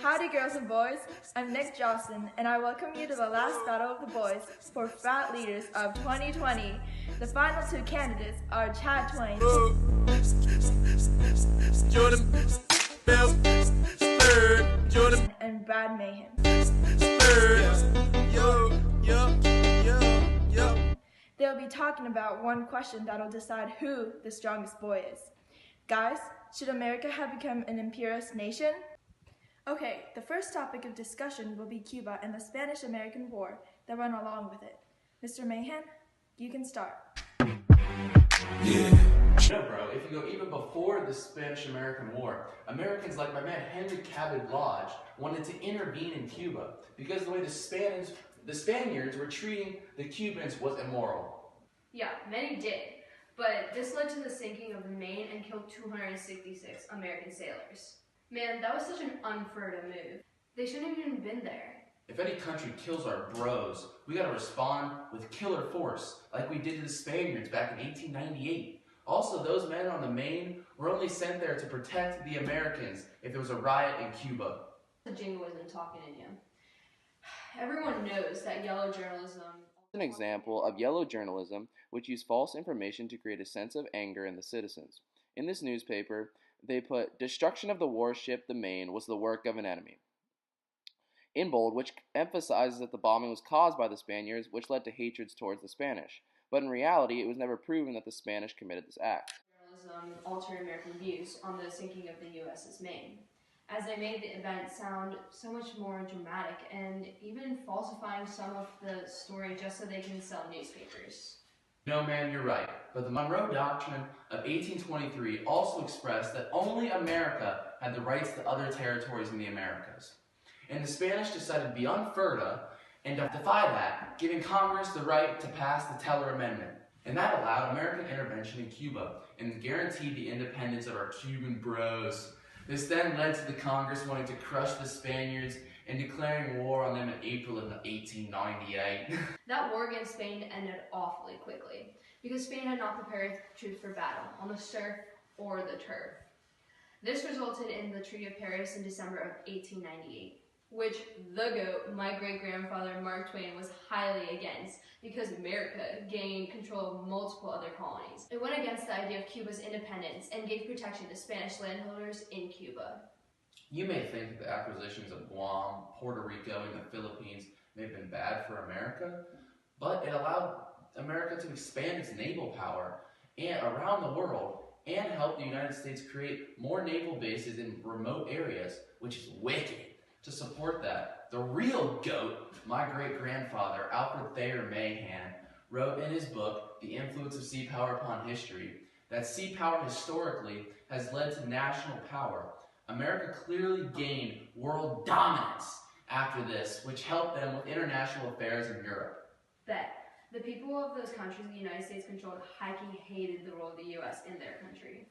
Howdy girls and boys, I'm Nick Johnson and I welcome you to the last battle of the boys for frat leaders of 2020. The final two candidates are Chad Twain and Brad Mahan. They'll be talking about one question that'll decide who the strongest boy is. Guys, should America have become an imperialist nation? Okay, the first topic of discussion will be Cuba and the Spanish-American War that went along with it. Mr. Mahan, you can start. Yeah. No, bro, if you go even before the Spanish-American War, Americans like my man Henry Cabot Lodge wanted to intervene in Cuba because the way the Spaniards were treating the Cubans was immoral. Yeah, many did, but this led to the sinking of the Maine and killed 266 American sailors. Man, that was such an unfair move. They shouldn't have even been there. If any country kills our bros, we gotta respond with killer force, like we did to the Spaniards back in 1898. Also, those men on the Maine were only sent there to protect the Americans if there was a riot in Cuba. The jingoism talking in you. Everyone knows that yellow journalism is An example of yellow journalism, which used false information to create a sense of anger in the citizens. In this newspaper, they put, "Destruction of the warship, the Maine, was the work of an enemy," in bold, which emphasizes that the bombing was caused by the Spaniards, which led to hatreds towards the Spanish. But in reality, it was never proven that the Spanish committed this act. journalism altered American views on the sinking of the USS Maine, as they made the event sound so much more dramatic and even falsifying some of the story just so they can sell newspapers. No, man, you're right. But the Monroe Doctrine of 1823 also expressed that only America had the rights to other territories in the Americas. And the Spanish decided to be unfurta and to defy that, giving Congress the right to pass the Teller Amendment. And that allowed American intervention in Cuba and guaranteed the independence of our Cuban bros. This then led to the Congress wanting to crush the Spaniards and declaring war on them in April of 1898. That war against Spain ended awfully quickly, because Spain had not prepared troops for battle on the surf or the turf. This resulted in the Treaty of Paris in December of 1898, which the GOAT, my great-grandfather Mark Twain, was highly against, because America gained control of multiple other colonies. It went against the idea of Cuba's independence and gave protection to Spanish landholders in Cuba. You may think that the acquisitions of Guam, Puerto Rico, and the Philippines may have been bad for America, but it allowed America to expand its naval power and around the world and help the United States create more naval bases in remote areas, which is wicked. To support that, the real GOAT, my great-grandfather, Alfred Thayer Mahan, wrote in his book, The Influence of Sea Power Upon History, that sea power historically has led to national power. America clearly gained world dominance after this, which helped them with international affairs in Europe. Bet. The people of those countries the United States controlled highly hated the role of the U.S. in their country.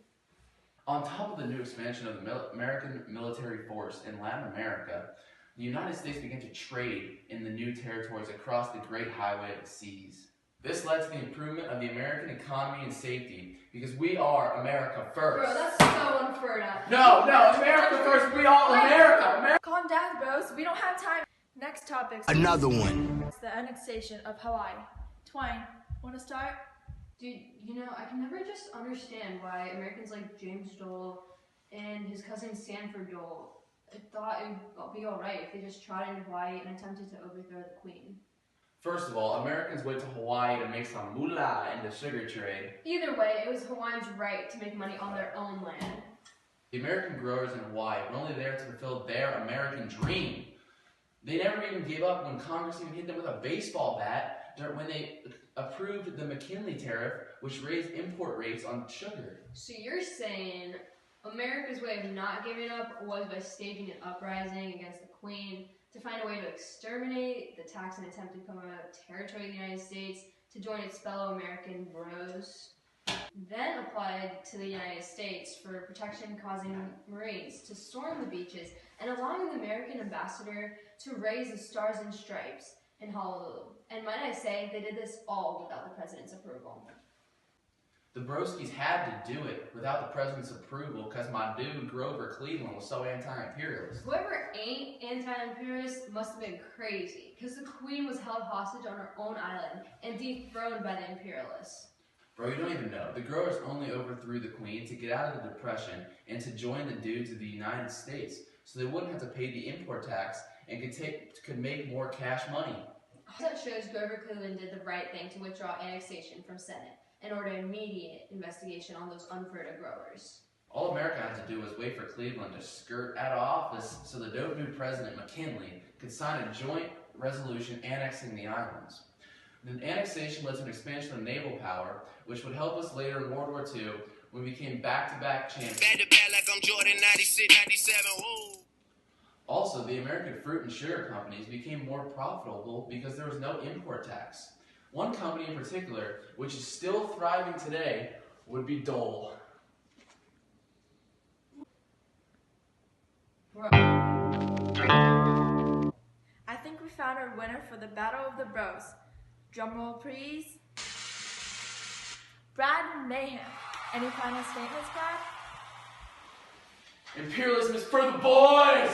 On top of the new expansion of the American military force in Latin America, the United States began to trade in the new territories across the Great Highway of the Seas. This led to the improvement of the American economy and safety, because we are America first. Bro, that's so unfair. No, America first, we all America. Calm down, bros, we don't have time. Next topic. Another one. It's the annexation of Hawaii. Twine, wanna start? Dude, you know, I can never just understand why Americans like James Dole and his cousin Sanford Dole thought it would be alright if they just trotted into Hawaii and attempted to overthrow the Queen. First of all, Americans went to Hawaii to make some moolah in the sugar trade. Either way, it was Hawaiians' right to make money on their own land. The American growers in Hawaii were only there to fulfill their American dream. They never even gave up when Congress even hit them with a baseball bat when they approved the McKinley Tariff, which raised import rates on sugar. So you're saying America's way of not giving up was by staging an uprising against the Queen to find a way to exterminate the taxing attempt to come out of territory of the United States to join its fellow American bros, then applied to the United States for protection, causing Marines to storm the beaches and allowing the American ambassador to raise the Stars and Stripes in Honolulu. And might I say, they did this all without the president's approval. The Broskies had to do it without the president's approval because my dude Grover Cleveland was so anti-imperialist. Whoever ain't anti-imperialist must have been crazy, because the queen was held hostage on her own island and dethroned by the imperialists. Bro, you don't even know. The growers only overthrew the queen to get out of the Depression and to join the dudes of the United States so they wouldn't have to pay the import tax and could make more cash money. That shows Grover Cleveland did the right thing to withdraw annexation from Senate and order immediate investigation on those unfair growers. All America had to do was wait for Cleveland to skirt out of office so the dope new president, McKinley, could sign a joint resolution annexing the islands. The annexation led to an expansion of naval power, which would help us later in World War II when we became back-to-back champions. Back like I'm Jordan 96, 97, whoa. Also, the American fruit and sugar companies became more profitable because there was no import tax. One company in particular, which is still thriving today, would be Dole. I think we found our winner for the Battle of the Bros. Drumroll, please. Brad Mayhem. Any final statements, Brad? Imperialism is for the boys!